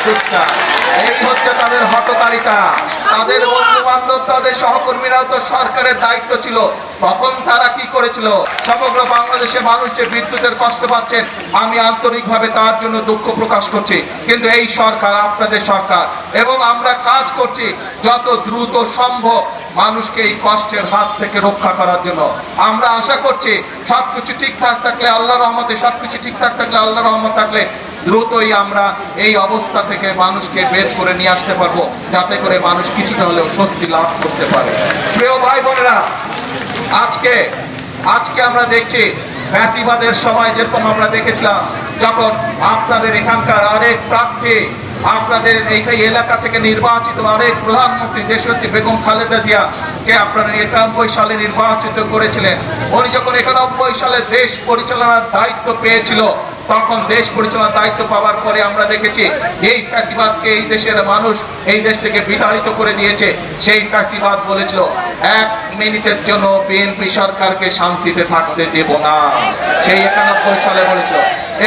বিদ্যুৎ চায়। এই হচ্ছে তাদের হঠকারিতা। তাদের বন্ধু বান্ধব, তাদের সহকর্মীরাও তো সরকারের দায়িত্ব ছিল, তখন তারা কি করেছিল? সমগ্র বাংলাদেশে মানুষ যে বিদ্যুতের কষ্ট পাচ্ছেন, আমি আন্তরিকভাবে তার জন্য দুঃখ প্রকাশ করছি। কিন্তু এই সরকার, আপনাদের সরকার, এবং আমরা কাজ করছি যত দ্রুত সম্ভব মানুষকে এই কষ্টের হাত থেকে রক্ষা করার জন্য। আমরা আশা করছি সবকিছু ঠিকঠাক থাকলে আল্লাহর রহমতে, সবকিছু ঠিকঠাক থাকলে আল্লাহর রহমত থাকলে দ্রুতই আমরা এই অবস্থা থেকে মানুষকে বের করে নিয়ে আসতে পারবো, যাতে করে মানুষ কিছুটা হলেও স্বস্তি লাভ করতে পারে। প্রিয় ভাই বোনেরা, আজকে আমরা দেখছি ফ্যাসিবাদের সময় যেরকম আমরা দেখেছিলাম, যখন আপনাদের এখানকার আরেক প্রার্থী, আপনাদের এই এলাকা থেকে নির্বাচিত আরেক প্রধানমন্ত্রী দেশনেত্রী বেগম খালেদা জিয়া কে আপনারা 91 সালে নির্বাচিত করেছিলেন। উনি যখন 91 সালে দেশ পরিচালনার দায়িত্ব পেয়েছিল, তখন দেশ পরিচালনার দায়িত্ব পাওয়ার পরে আমরা দেখেছি যেই ফ্যাসিবাদকে এই দেশের মানুষ এই দেশ থেকে বিতাড়িত করে দিয়েছে, সেই ফ্যাসিবাদ বলেছিল 1 মিনিটের জন্য বিএনপি সরকারকে শান্তিতে থাকতে দেব না, সেই 91 সালে বলেছিল।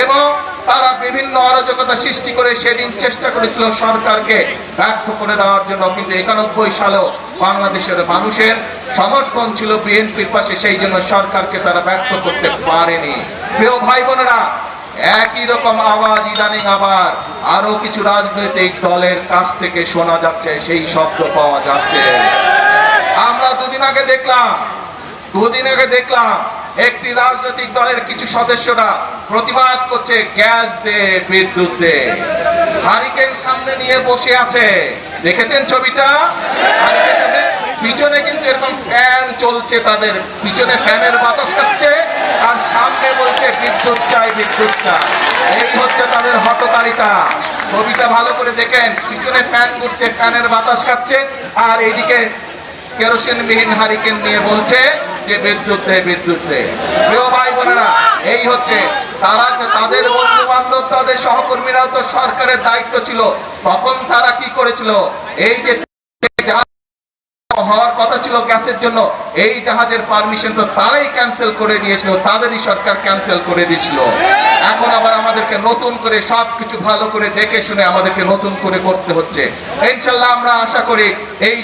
এবং তারা বিভিন্ন অরাজকতা সৃষ্টি করে সেদিন চেষ্টা করেছিল সরকারকে ব্যর্থ করে দেওয়ার জন্য, কিন্তু 91 সালেও বাংলাদেশের মানুষের সমর্থন ছিল বিএনপির পাশে, সেই জন্য সরকারকে তারা ব্যর্থ করতে পারেনি। প্রিয় ভাই বোনেরা, একই রকম আওয়াজ ইদানিং আবার আরো কিছু রাজনৈতিক দলের কাছ থেকে শোনা যাচ্ছে, সেই শব্দ পাওয়া যাচ্ছে। আমরা দুদিন আগে দেখলাম একটি রাজনৈতিক দলের কিছু সদস্যরা প্রতিবাদ করছে, গ্যাস দে, বিদ্যুৎ দে। হারিকেন সামনে নিয়ে বসে আছে, দেখেছেন ছবিটা? পিছনে কিন্তু এরকম ফ্যান চলছে, তাদের পিছনে ফ্যানের বাতাস খাচ্ছে, আর সামনে বলছে বিদ্যুৎ চাই, বিদ্যুৎ চাই। এই হচ্ছে তাদের হঠকারিতা। ছবিটা ভালো করে দেখেন, পিছনে ফ্যান ঘুরছে, ফ্যানের বাতাস খাচ্ছে, আর এইদিকে কেরোসিনবিহীন হারিকেন নিয়ে বলছে যে বিদ্যুৎ দে, বিদ্যুৎ দে। প্রিয় ভাই বোনেরা, এই হচ্ছে তারা, তাদের বন্ধু বান্ধব, তাদের সহকর্মীরাও তো সরকারের দায়িত্ব ছিল, তখন তারা কি করেছিল? এই যে হওয়ার কথা ছিল গ্যাসের জন্য, এই জাহাজের পারমিশন তো তারাই ক্যান্সেল করে দিয়েছিল, তাদেরই সরকার ক্যান্সেল করে দিয়েছিল। এখন আবার আমাদেরকে নতুন করে সবকিছু ভালো করে দেখে শুনে আমাদেরকে নতুন করে করতে হচ্ছে। ইনশাল্লাহ আমরা আশা করি এই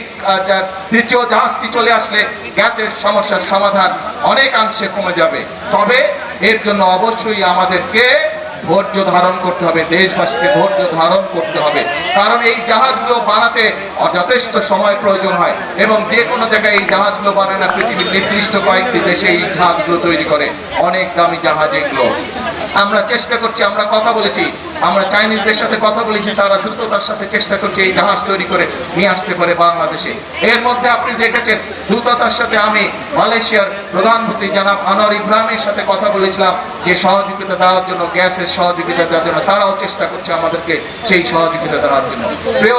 তৃতীয় জাহাজটি চলে আসলে গ্যাসের সমস্যার সমাধান অনেকাংশে কমে যাবে। তবে এর জন্য অবশ্যই আমাদেরকে ধৈর্য ধারণ করতে হবে, দেশবাসীকে ধৈর্য ধারণ করতে হবে, কারণ এই জাহাজগুলো বানাতে যথেষ্ট সময় প্রয়োজন হয়, এবং যে কোনো জায়গায় এই জাহাজগুলো বানায় না, পৃথিবীর নির্দিষ্ট কয়েকটি দেশে এই জাহাজগুলো তৈরি করে, অনেক দামি জাহাজ এগুলো। আমরা চেষ্টা করছি, আমরা কথা বলেছি, আমরা চাইনিজদের সাথে কথা বলেছি, তারা দ্রুততার সাথে চেষ্টা করছে এই জাহাজ তৈরি করে নিয়ে আসতে পারে বাংলাদেশে। এর মধ্যে আপনি দেখেছেন দ্রুততার সাথে আমি মালয়েশিয়ার প্রধানমন্ত্রী জনাব আনোয়ার ইব্রাহিমের সাথে কথা বলেছিলাম যে সহযোগিতা দেওয়ার জন্য, গ্যাসের সহযোগিতা দেওয়ার জন্য। তারাও চেষ্টা করছে আমাদেরকে সেই সহযোগিতা দেওয়ার জন্য। প্রিয়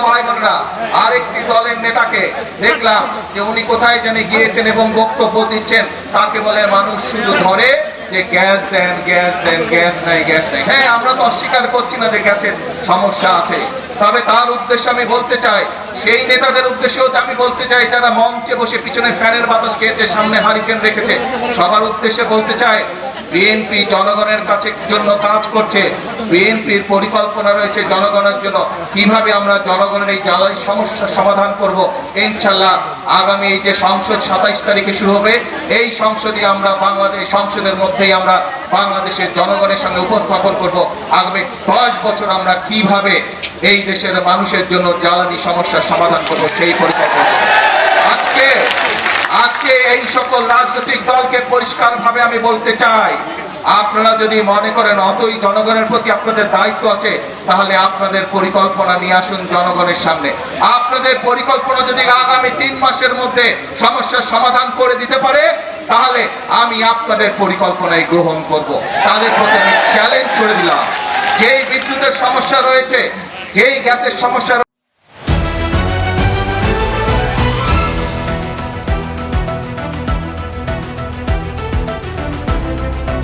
ভাই বোনেরা, আরেকটি দলের নেতাকে দেখলাম যে উনি কোথায় জানি গিয়েছেন এবং বক্তব্য দিচ্ছেন, তাকে বলে মানুষ শুধু ধরে যে গ্যাস দেন, গ্যাস দেন, গ্যাস নাই, গ্যাস নাই। হ্যাঁ, আমরা তো অস্বীকার করছি না যে গ্যাসের সমস্যা আছে, তবে তার উদ্দেশ্যে আমি বলতে চাই, সেই নেতাদের উদ্দেশ্যেও আমি বলতে চাই যারা মঞ্চে বসে পিছনে ফ্যানের বাতাস খেয়েছে, সামনে হারিকেন রেখেছে, সবার উদ্দেশ্যে বলতে চাই, বিএনপি জনগণের কাছে জন্য কাজ করছে। বিএনপির পরিকল্পনা রয়েছে জনগণের জন্য, কিভাবে আমরা জনগণের এই জ্বালানি সমস্যার সমাধান করব। ইনশাল্লাহ আগামী এই যে সংসদ 27 তারিখে শুরু হবে, এই সংসদে আমরা সংসদের মধ্যেই আমরা বাংলাদেশের জনগণের সঙ্গে উপস্থাপন করব আগামী 10 বছর আমরা কিভাবে এই দেশের মানুষের জন্য জ্বালানি সমস্যার সমাধান করব, সেই পরিকল্পনা। আজকে এই সকল রাজনৈতিক দলকে পরিষ্কারভাবে আমি বলতে চাই, আপনারা যদি মনে করেন অতই জনগণের প্রতি আপনাদের দায়িত্ব আছে, তাহলে আপনাদের পরিকল্পনা নিয়ে আসুন জনগণের সামনে। আপনাদের পরিকল্পনা যদি আগামী 3 মাসের মধ্যে সমস্যার সমাধান করে দিতে পারে, তাহলে আমি আপনাদের পরিকল্পনায় গ্রহণ করব। তাদের প্রতি আমি চ্যালেঞ্জ ছুড়ে দিলাম। যেই বিদ্যুতের সমস্যা রয়েছে, যেই গ্যাসের সমস্যা